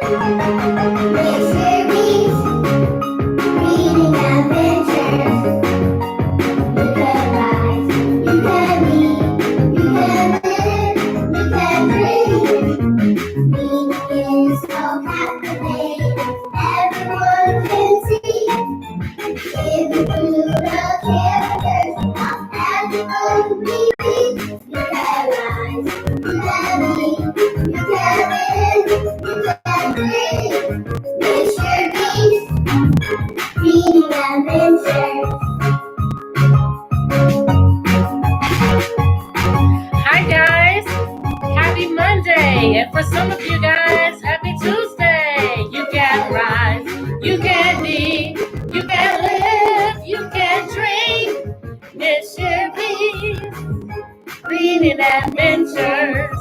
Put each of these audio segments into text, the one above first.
Hi guys, happy Monday, and for some of you guys, happy Tuesday. You can rise, you can be, you can live, you can dream. Miss Sherry's Reading Adventures.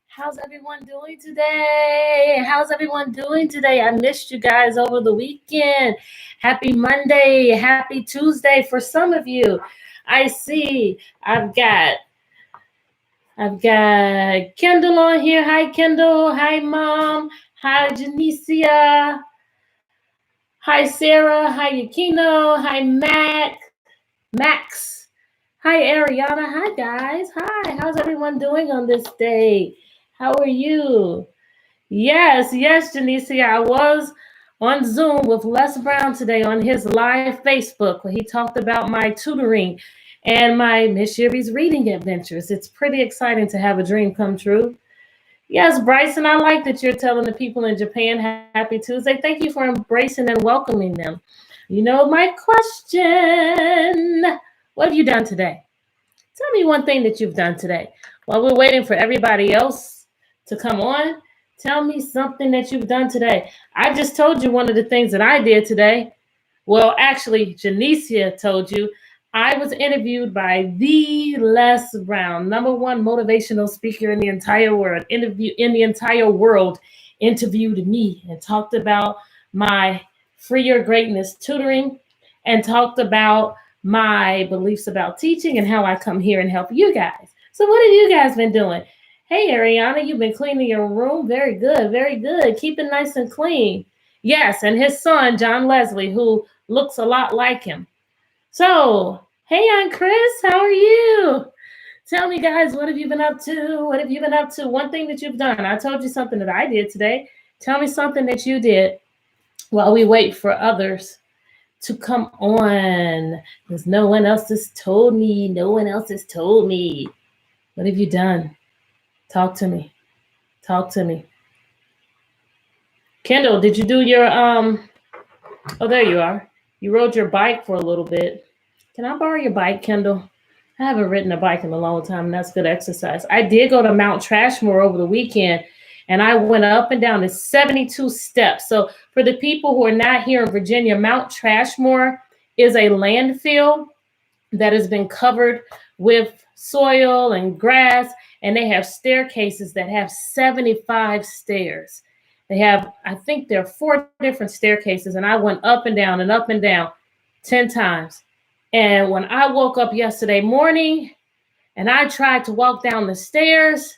How's everyone doing today? I missed you guys over the weekend. Happy Monday, happy Tuesday for some of you. I see I've got Kendall on here. Hi, Kendall. Hi, Mom. Hi, Janicia. Hi, Sarah. Hi, Yukino. Hi, Max. Hi, Ariana. Hi, guys. Hi. How's everyone doing on this day? How are you? Yes, Janicia. I was on Zoom with Les Brown today on his live Facebook where he talked about my tutoring and my Miss Sherry's reading adventures. It's pretty exciting to have a dream come true. Yes, Bryson, I like that you're telling the people in Japan happy Tuesday. Thank you for embracing and welcoming them. You know, my question, what have you done today? Tell me one thing that you've done today. While we're waiting for everybody else to come on, tell me something that you've done today. I just told you one of the things that I did today. Well, actually, Janicia told you. I was interviewed by the Les Brown, #1 motivational speaker in the entire world. Interviewed me and talked about my Free Your Greatness tutoring and talked about my beliefs about teaching and how I come here and help you guys. So what have you guys been doing? Hey, Ariana, you've been cleaning your room. Very good, very good. Keep it nice and clean. Yes, and his son, John Leslie, who looks a lot like him. So, hey, Aunt Chris, how are you? Tell me, guys, what have you been up to? What have you been up to? One thing that you've done. I told you something that I did today. Tell me something that you did while we wait for others to come on. Because no one else has told me. What have you done? Talk to me. Kendall, did you do your, oh, there you are. You rode your bike for a little bit. Can I borrow your bike, Kendall? I haven't ridden a bike in a long time, and that's good exercise. I did go to Mount Trashmore over the weekend, and I went up and down the 72 steps. So for the people who are not here in Virginia, Mount Trashmore is a landfill that has been covered with soil and grass, and they have staircases that have 75 stairs. They have, I think there are 4 different staircases, and I went up and down 10 times. And when I woke up yesterday morning and I tried to walk down the stairs,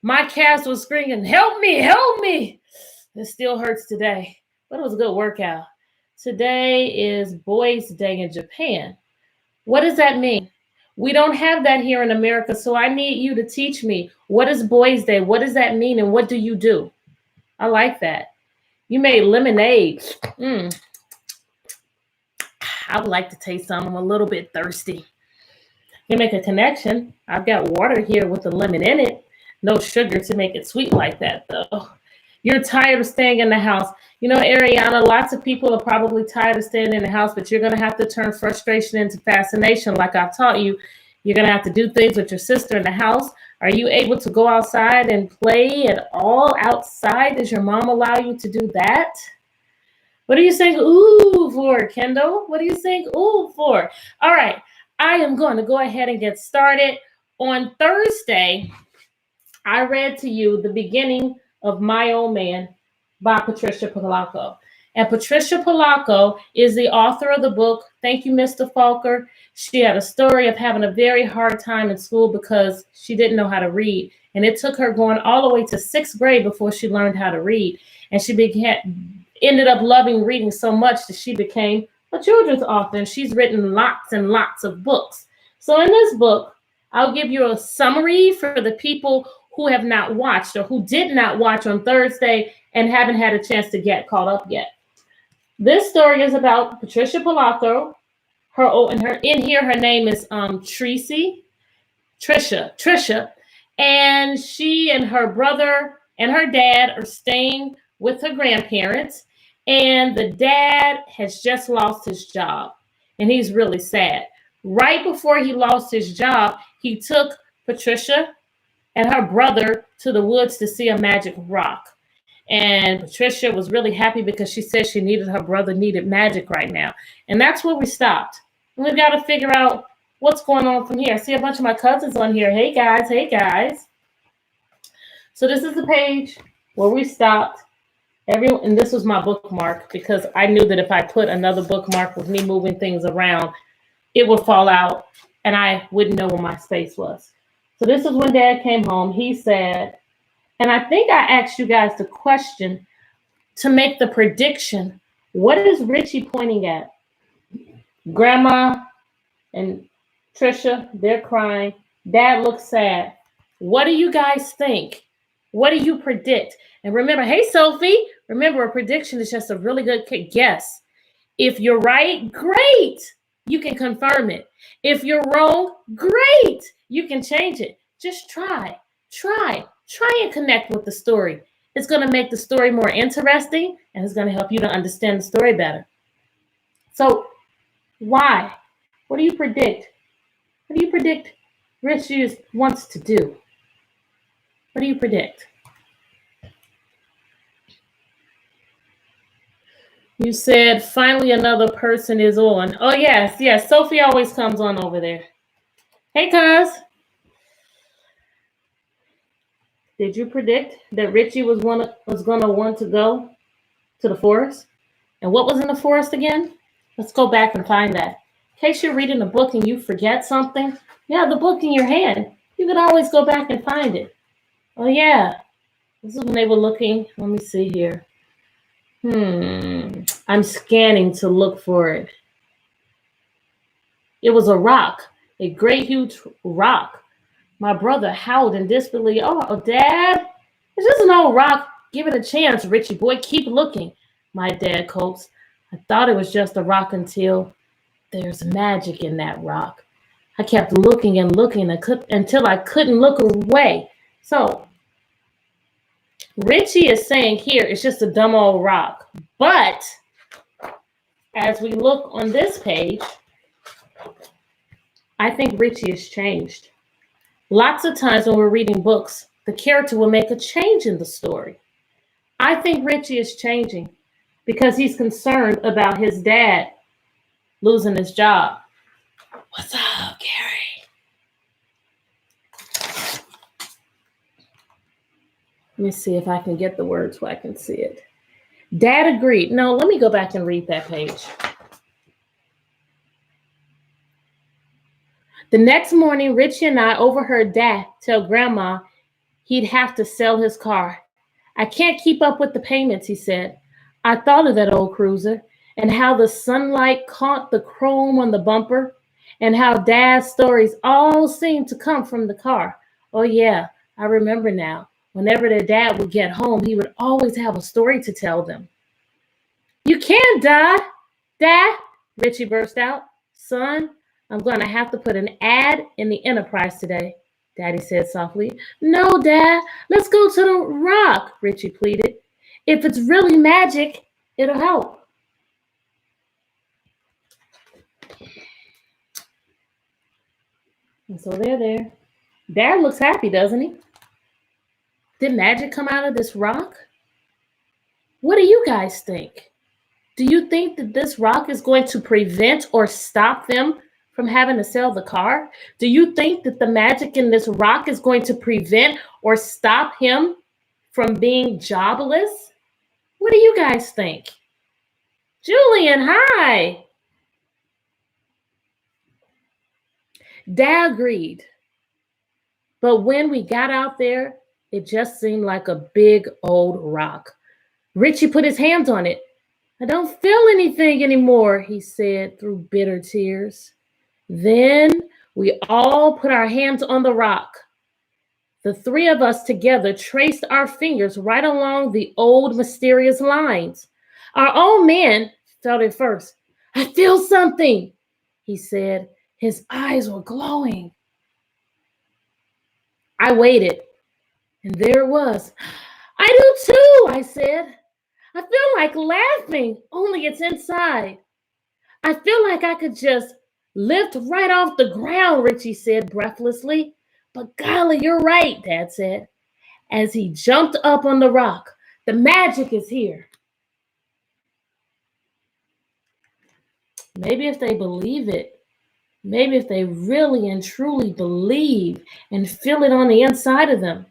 my calves was screaming, help me. It still hurts today, but it was a good workout. Today is Boys' Day in Japan. What does that mean? We don't have that here in America, so I need you to teach me. What is Boys' Day? What does that mean, and what do you do? I like that. You made lemonade. I would like to taste some. I'm a little bit thirsty. You make a connection. I've got water here with the lemon in it. No sugar to make it sweet like that, though. You're tired of staying in the house. You know, Ariana, lots of people are probably tired of staying in the house, but you're going to have to turn frustration into fascination like I've taught you. You're going to have to do things with your sister in the house. Are you able to go outside and play at all outside? Does your mom allow you to do that? What are you saying ooh for, Kendall? What are you saying ooh for? All right, I am going to go ahead and get started. On Thursday, I read to you the beginning of My Old Man by Patricia Polacco. And Patricia Polacco is the author of the book. Thank you, Mr. Falker. She had a story of having a very hard time in school because she didn't know how to read. And it took her going all the way to 6th grade before she learned how to read. And she ended up loving reading so much that she became a children's author. And she's written lots and lots of books. So in this book, I'll give you a summary for the people who have not watched or who did not watch on Thursday and haven't had a chance to get caught up yet. This story is about Patricia Polacco. Her name is Trisha. And she and her brother and her dad are staying with her grandparents. And the dad has just lost his job. And he's really sad. Right before he lost his job, he took Patricia and her brother to the woods to see a magic rock. And Patricia was really happy because she said her brother needed magic right now. And that's where we stopped. And we've got to figure out what's going on from here. I see a bunch of my cousins on here. Hey guys. So this is the page where we stopped. And this was my bookmark because I knew that if I put another bookmark with me moving things around, it would fall out and I wouldn't know where my space was. So this is when Dad came home. He said, and I think I asked you guys the question to make the prediction. What is Richie pointing at? Grandma and Trisha, they're crying. Dad looks sad. What do you guys think? What do you predict? And remember, hey, Sophie, remember a prediction is just a really good guess. If you're right, great. You can confirm it. If you're wrong, great. You can change it. Just try and connect with the story. It's going to make the story more interesting and it's going to help you to understand the story better. So why? What do you predict? What do you predict Richie wants to do? What do you predict? You said finally another person is on. Oh, yes. Sophie always comes on over there. Hey, cuz. Did you predict that Richie was going to want to go to the forest? And what was in the forest again? Let's go back and find that. In case you're reading a book and you forget something, you have the book in your hand. You can always go back and find it. Oh, yeah. This is when they were looking. Let me see here. I'm scanning to look for it. It was a rock, a great huge rock. My brother howled in disbelief. Oh, Dad, it's just an old rock. Give it a chance, Richie boy. Keep looking. My dad coaxed. I thought it was just a rock until there's magic in that rock. I kept looking and looking until I couldn't look away. So Richie is saying here it's just a dumb old rock. But as we look on this page, I think Richie has changed. Lots of times when we're reading books, the character will make a change in the story. I think Richie is changing because he's concerned about his dad losing his job. What's up, Gary? Let me see if I can get the words so I can see it. Dad agreed. No, let me go back and read that page. The next morning, Richie and I overheard Dad tell Grandma he'd have to sell his car. I can't keep up with the payments, he said. I thought of that old cruiser and how the sunlight caught the chrome on the bumper and how Dad's stories all seemed to come from the car. Oh, yeah, I remember now. Whenever their dad would get home, he would always have a story to tell them. You can't, Dad, Richie burst out. Son, I'm going to have to put an ad in the Enterprise today, Daddy said softly. No, Dad, let's go to the rock, Richie pleaded. If it's really magic, it'll help. And so they're there. Dad looks happy, doesn't he? Did magic come out of this rock? What do you guys think? Do you think that this rock is going to prevent or stop them from having to sell the car? Do you think that the magic in this rock is going to prevent or stop him from being jobless? What do you guys think? Julian, hi. Dad agreed. But when we got out there, it just seemed like a big old rock. Richie put his hands on it. I don't feel anything anymore, he said through bitter tears. Then we all put our hands on the rock. The three of us together traced our fingers right along the old mysterious lines. Our old man felt it first. I feel something, he said. His eyes were glowing. I waited, and there it was. I do too, I said. I feel like laughing, only it's inside. I feel like I could just lift right off the ground, Richie said breathlessly. But golly, you're right, Dad said, as he jumped up on the rock. The magic is here. Maybe if they believe it, maybe if they really and truly believe and feel it on the inside of them,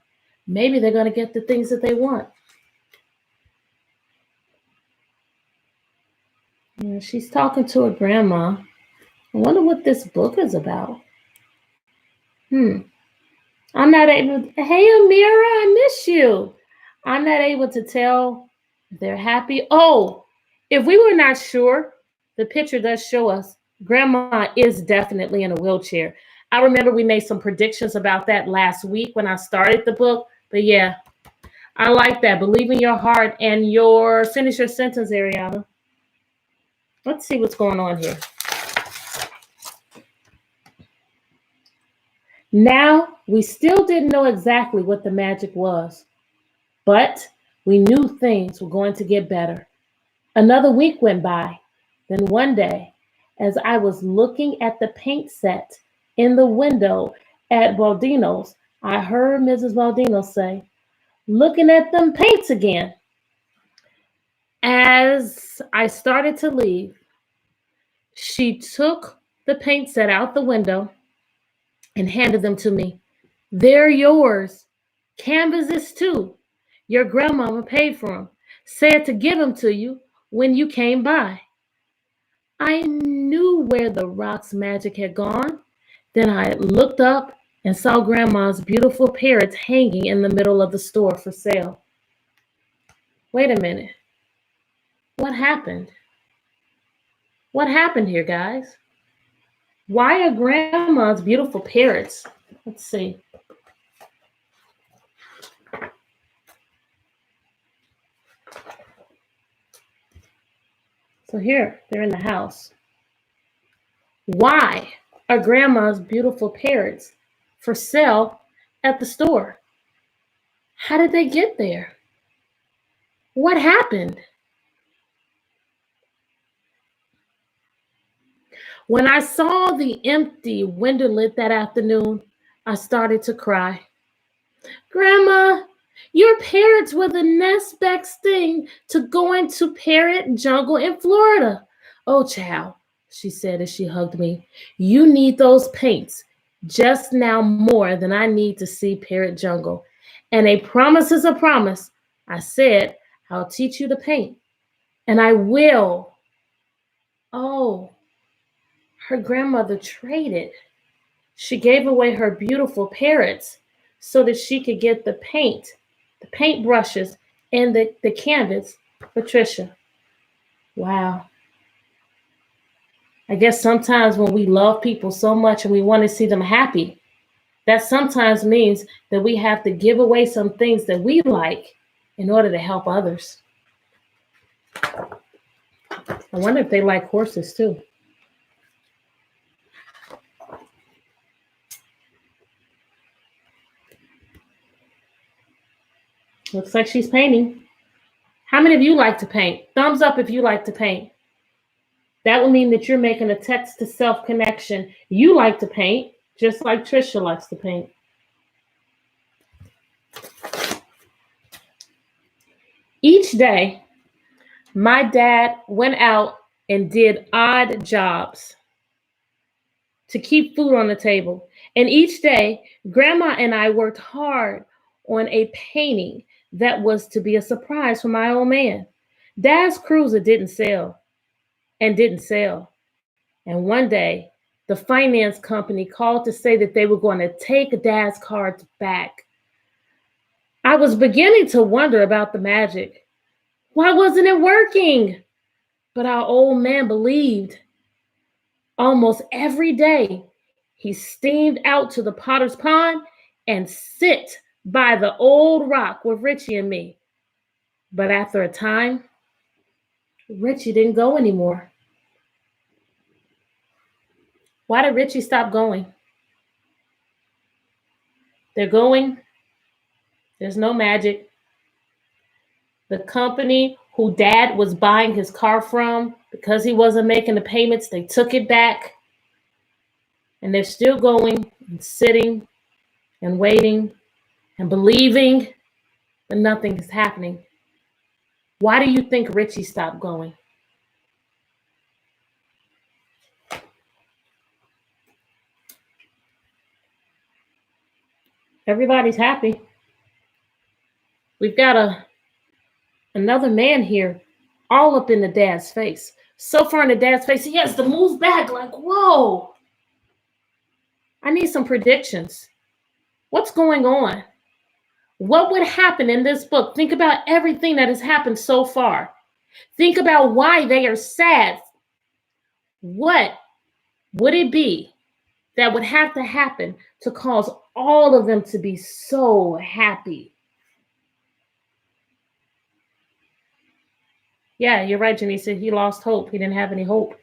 maybe they're going to get the things that they want. Yeah, she's talking to her grandma. I wonder what this book is about. I'm not able to, hey Amira, I miss you. I'm not able to tell if they're happy. Oh, if we were not sure, the picture does show us grandma is definitely in a wheelchair. I remember we made some predictions about that last week when I started the book. But yeah, I like that. Believe in your heart and finish your sentence, Ariana. Let's see what's going on here. Now, we still didn't know exactly what the magic was, but we knew things were going to get better. Another week went by. Then one day, as I was looking at the paint set in the window at Baldino's, I heard Mrs. Baldino say, looking at them paints again. As I started to leave, she took the paint set out the window and handed them to me. They're yours. Canvases too. Your grandmama paid for them. Said to give them to you when you came by. I knew where the rock's magic had gone. Then I looked up and saw Grandma's beautiful parrots hanging in the middle of the store for sale. Wait a minute. What happened? What happened here, guys? Why are Grandma's beautiful parrots? Let's see. So here, they're in the house. Why are Grandma's beautiful parrots for sale at the store? How did they get there? What happened? When I saw the empty window lid that afternoon, I started to cry. Grandma, your parrots were the next best thing to going to parrot jungle in Florida. Oh, child, she said as she hugged me. You need those paints just now more than I need to see parrot jungle. And a promise is a promise. I said, I'll teach you to paint. And I will. Oh, her grandmother traded. She gave away her beautiful parrots so that she could get the paint brushes, and the canvas for Trisha. Wow. I guess sometimes when we love people so much and we want to see them happy, that sometimes means that we have to give away some things that we like in order to help others. I wonder if they like horses too. Looks like she's painting. How many of you like to paint? Thumbs up if you like to paint. That would mean that you're making a text to self connection. You like to paint, just like Trisha likes to paint. Each day, my dad went out and did odd jobs to keep food on the table. And each day, Grandma and I worked hard on a painting that was to be a surprise for my old man. Dad's cruiser didn't sell. and didn't sell. And one day, the finance company called to say that they were going to take Dad's cards back. I was beginning to wonder about the magic. Why wasn't it working? But our old man believed. Almost every day, he steamed out to the Potter's Pond and sit by the old rock with Richie and me. But after a time, Richie didn't go anymore. Why did Richie stop going? They're going. There's no magic. The company who Dad was buying his car from, because he wasn't making the payments, they took it back. And they're still going and sitting and waiting and believing, but nothing is happening. Why do you think Richie stopped going? Everybody's happy. We've got another man here, all up in the Dad's face. So far in the Dad's face, he has to move back like, whoa. I need some predictions. What's going on? What would happen in this book? Think about everything that has happened so far. Think about why they are sad. What would it be that would have to happen to cause all of them to be so happy? Yeah, you're right, Janisa. He lost hope. He didn't have any hope.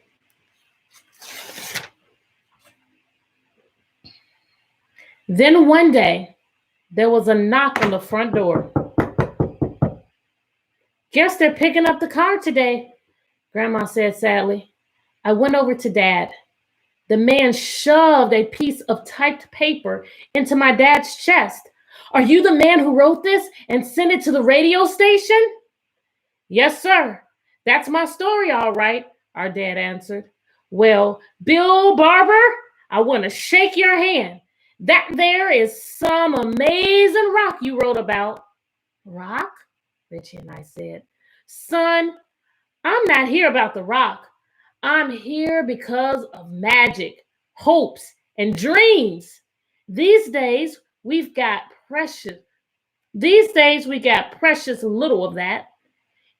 Then one day, there was a knock on the front door. Guess they're picking up the car today, Grandma said sadly. I went over to Dad. The man shoved a piece of typed paper into my dad's chest. Are you the man who wrote this and sent it to the radio station? Yes, sir. That's my story, all right, our dad answered. Well, Bill Barber, I want to shake your hand. That there is some amazing rock you wrote about. Rock? Richie and I said. Son, I'm not here about the rock. I'm here because of magic, hopes, and dreams. These days, we got precious little of that.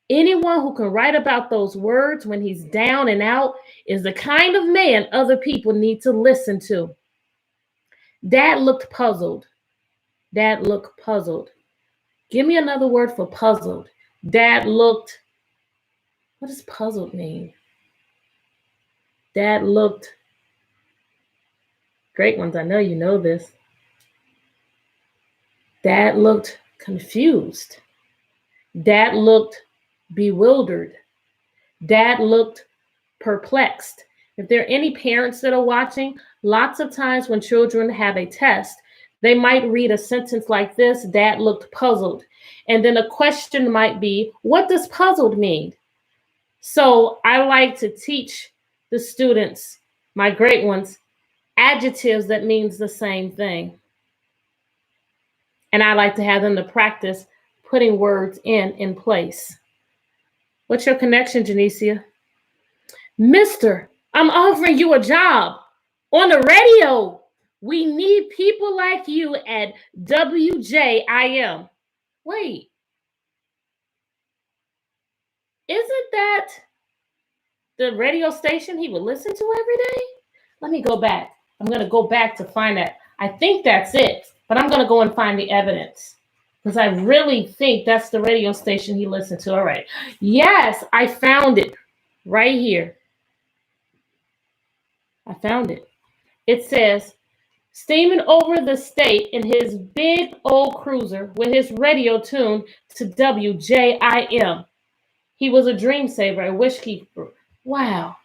Anyone who can write about those words when he's down and out is the kind of man other people need to listen to. Dad looked puzzled. Give me another word for puzzled. Dad looked. What does puzzled mean? Dad looked. Great ones, I know you know this. Dad looked confused. Dad looked bewildered. Dad looked perplexed. If there are any parents that are watching, lots of times when children have a test, they might read a sentence like this, Dad looked puzzled. And then a question might be, what does puzzled mean? So I like to teach the students, my great ones, adjectives that means the same thing. And I like to have them to practice putting words in place. What's your connection, Janicia? Mister, I'm offering you a job on the radio. We need people like you at WJIM. Wait. Isn't that the radio station he would listen to every day? Let me go back. I'm going to go back to find that. I think that's it, but I'm going to go and find the evidence because I really think that's the radio station he listened to. All right. Yes, I found it right here. I found it. It says, steaming over the state in his big old cruiser with his radio tuned to WJIM. He was a dream saver, a wish keeper. Wow.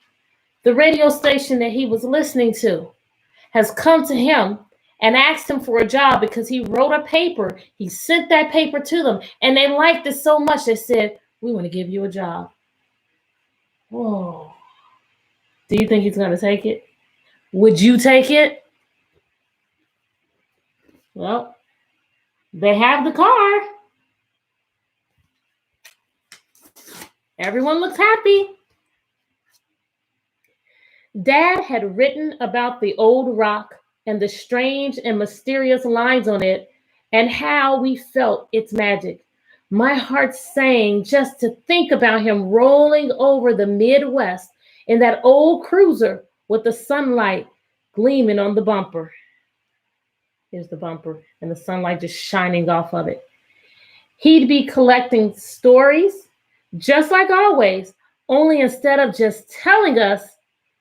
The radio station that he was listening to has come to him and asked him for a job because he wrote a paper. He sent that paper to them, and they liked it so much they said, we want to give you a job. Whoa. Do you think he's going to take it? Would you take it? Well, they have the car. Everyone looks happy. Dad had written about the old rock and the strange and mysterious lines on it and how we felt its magic. My heart sang just to think about him rolling over the Midwest in that old cruiser with the sunlight gleaming on the bumper. Here's the bumper and the sunlight just shining off of it. He'd be collecting stories, just like always, only instead of just telling us,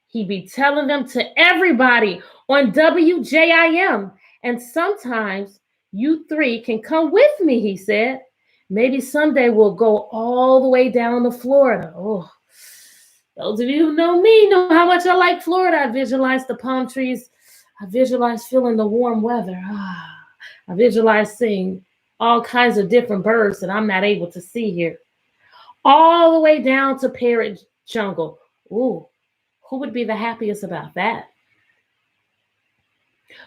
he'd be telling them to everybody on WJIM. And sometimes you three can come with me, he said. Maybe someday we'll go all the way down to Florida. Oh, those of you who know me know how much I like Florida. I visualize the palm trees. I visualize feeling the warm weather. I visualize seeing all kinds of different birds that I'm not able to see here. All the way down to Parrot Jungle. Ooh, who would be the happiest about that?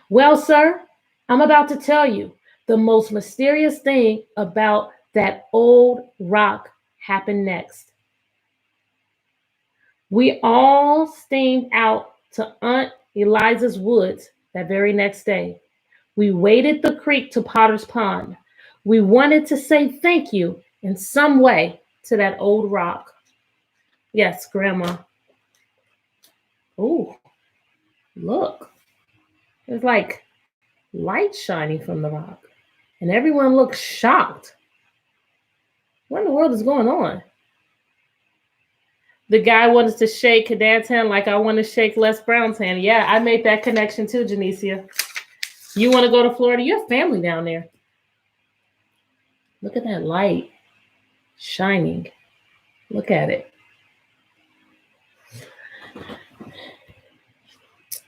Well, sir, I'm about to tell you the most mysterious thing about that old rock happened next. We all steamed out to Aunt Eliza's woods that very next day. We waded the creek to Potter's Pond. We wanted to say thank you in some way to that old rock. Yes, Grandma. Oh, look. There's like light shining from the rock. And everyone looks shocked. What in the world is going on? The guy wanted to shake Dad's hand like I want to shake Les Brown's hand. Yeah, I made that connection too, Janicia. You want to go to Florida? You have family down there. Look at that light shining. Look at it. I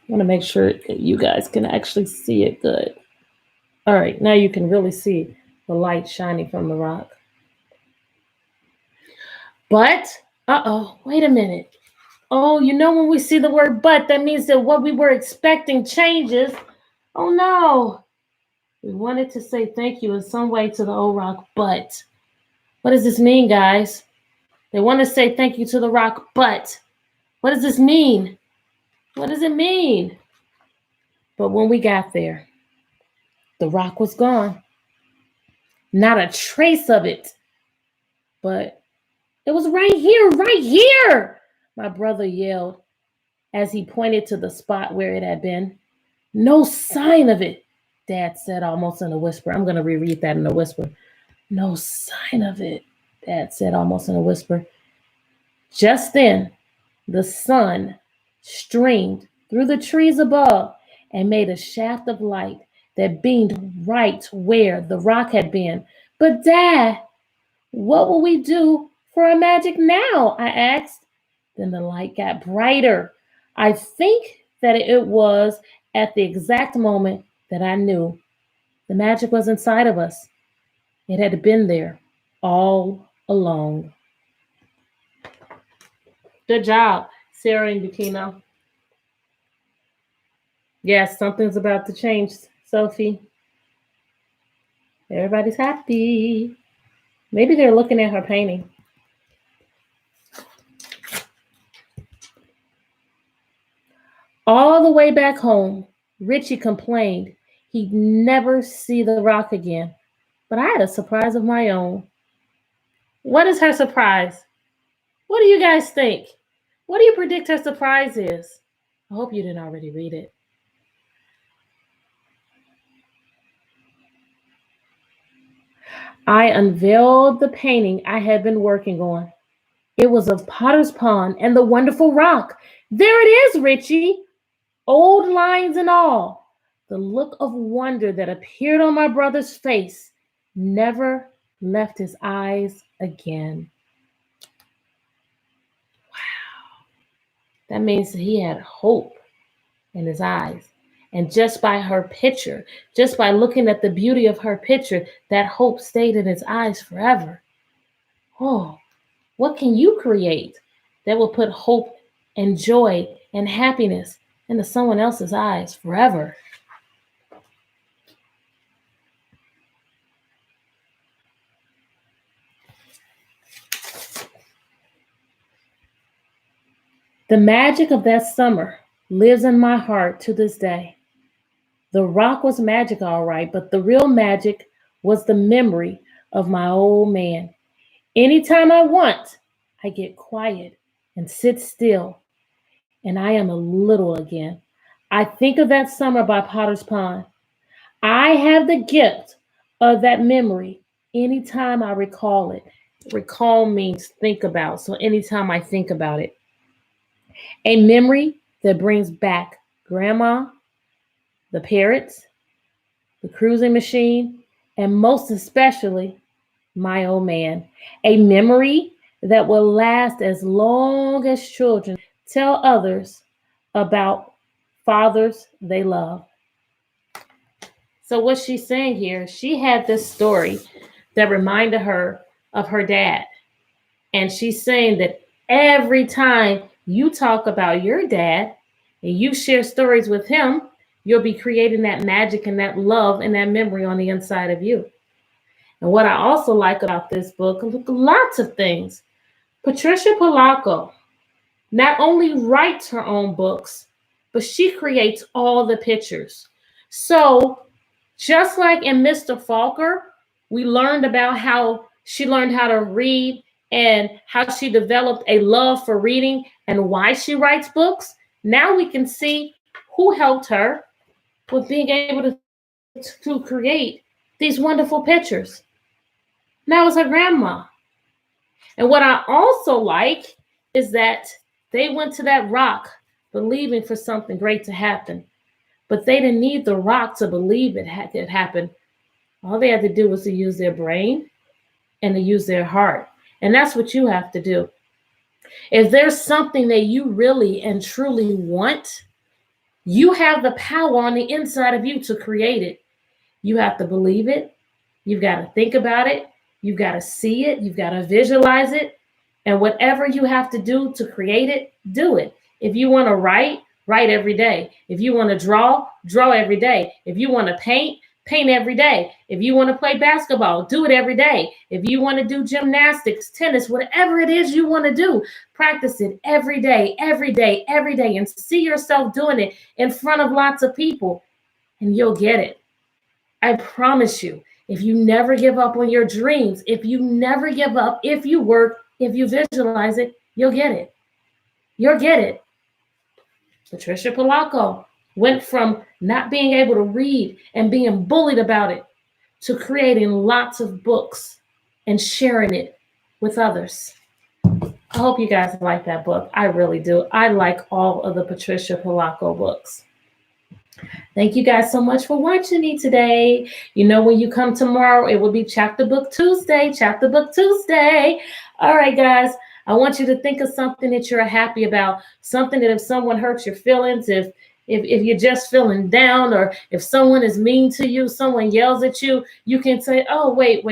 want to make sure that you guys can actually see it good. All right, now you can really see the light shining from the rock. But, wait a minute. Oh, you know when we see the word but, that means that what we were expecting changes. Oh no. We wanted to say thank you in some way to the old rock, but what does this mean, guys? They want to say thank you to the rock, but what does this mean? What does it mean? But when we got there, the rock was gone. Not a trace of it. But it was right here, right here, my brother yelled as he pointed to the spot where it had been. No sign of it, Dad said almost in a whisper. I'm going to reread that in a whisper. No sign of it, Dad said almost in a whisper. Just then, the sun streamed through the trees above and made a shaft of light that beamed right where the rock had been. But Dad, what will we do for our magic now? I asked. Then the light got brighter. I think that it was at the exact moment that I knew the magic was inside of us. It had been there all along. Good job, Sarah and Bukino. Yes, something's about to change, Sophie. Everybody's happy. Maybe they're looking at her painting. All the way back home, Richie complained he'd never see the rock again. But I had a surprise of my own. What is her surprise? What do you guys think? What do you predict her surprise is? I hope you didn't already read it. I unveiled the painting I had been working on. It was of Potter's Pond and the wonderful rock. There it is, Richie. Old lines and all. The look of wonder that appeared on my brother's face never left his eyes again. Wow. That means he had hope in his eyes. And just by her picture, just by looking at the beauty of her picture, that hope stayed in his eyes forever. Oh, what can you create that will put hope and joy and happiness into someone else's eyes forever? The magic of that summer lives in my heart to this day. The rock was magic, all right, but the real magic was the memory of my old man. Anytime I want, I get quiet and sit still, and I am a little again. I think of that summer by Potter's Pond. I have the gift of that memory anytime I recall it. Recall means think about. So anytime I think about it, a memory that brings back grandma, the parrots, the cruising machine, and most especially my old man. A memory that will last as long as children tell others about fathers they love. So, what she's saying here, she had this story that reminded her of her dad. And she's saying that every time you talk about your dad and you share stories with him, you'll be creating that magic and that love and that memory on the inside of you. And what I also like about this book, lots of things. Patricia Polacco not only writes her own books, but she creates all the pictures. So just like in Mr. Falker, we learned about how she learned how to read and how she developed a love for reading and why she writes books. Now we can see who helped her with being able to create these wonderful pictures. That was her grandma. And what I also like is that they went to that rock believing for something great to happen. But they didn't need the rock to believe it had happened. All they had to do was to use their brain and to use their heart. And that's what you have to do. If there's something that you really and truly want, you have the power on the inside of you to create it. You have to believe it. You've got to think about it. You've got to see it. You've got to visualize it. And whatever you have to do to create it, do it. If you want to write every day. If you want to draw every day. If you want to paint every day. If you want to play basketball, do it every day. If you want to do gymnastics, tennis, whatever it is you want to do, practice it every day, and see yourself doing it in front of lots of people, and you'll get it. I promise you, if you never give up on your dreams, if you never give up, if you work, if you visualize it, you'll get it. You'll get it. Patricia Polacco went from not being able to read and being bullied about it to creating lots of books and sharing it with others. I hope you guys like that book. I really do. I like all of the Patricia Polacco books. Thank you guys so much for watching me today. You know, when you come tomorrow, it will be Chapter Book Tuesday. Chapter Book Tuesday. All right, guys. I want you to think of something that you're happy about, something that if someone hurts your feelings, if you're just feeling down, or if someone is mean to you, someone yells at you, you can say, oh, wait.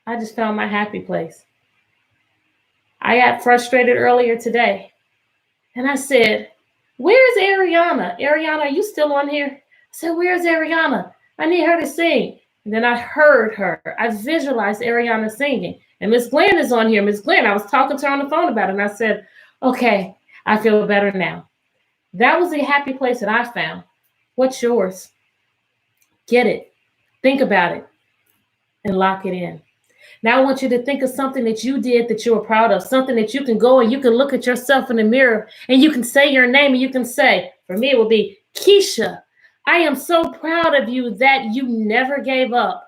I just found my happy place. I got frustrated earlier today, and I said, where's Ariana? Ariana, are you still on here? I said, where's Ariana? I need her to sing. And then I heard her. I visualized Ariana singing. And Miss Glenn is on here. Miss Glenn, I was talking to her on the phone about it, and I said, okay, I feel better now. That was a happy place that I found. What's yours? Get it. Think about it. And lock it in. Now I want you to think of something that you did that you were proud of, something that you can go and you can look at yourself in the mirror and you can say your name, and you can say, for me, it would be Keisha. I am so proud of you that you never gave up.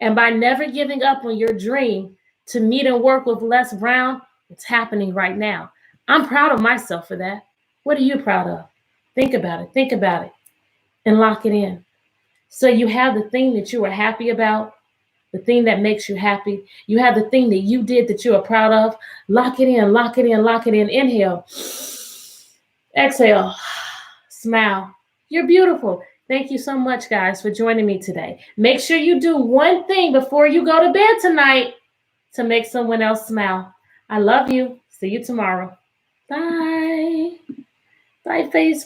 And by never giving up on your dream to meet and work with Les Brown, it's happening right now. I'm proud of myself for that. What are you proud of? Think about it, and lock it in. So you have the thing that you are happy about, the thing that makes you happy. You have the thing that you did that you are proud of. Lock it in, lock it in, lock it in. Inhale. Exhale. Smile. You're beautiful. Thank you so much, guys, for joining me today. Make sure you do one thing before you go to bed tonight to make someone else smile. I love you. See you tomorrow. Bye. Bye, Facebook.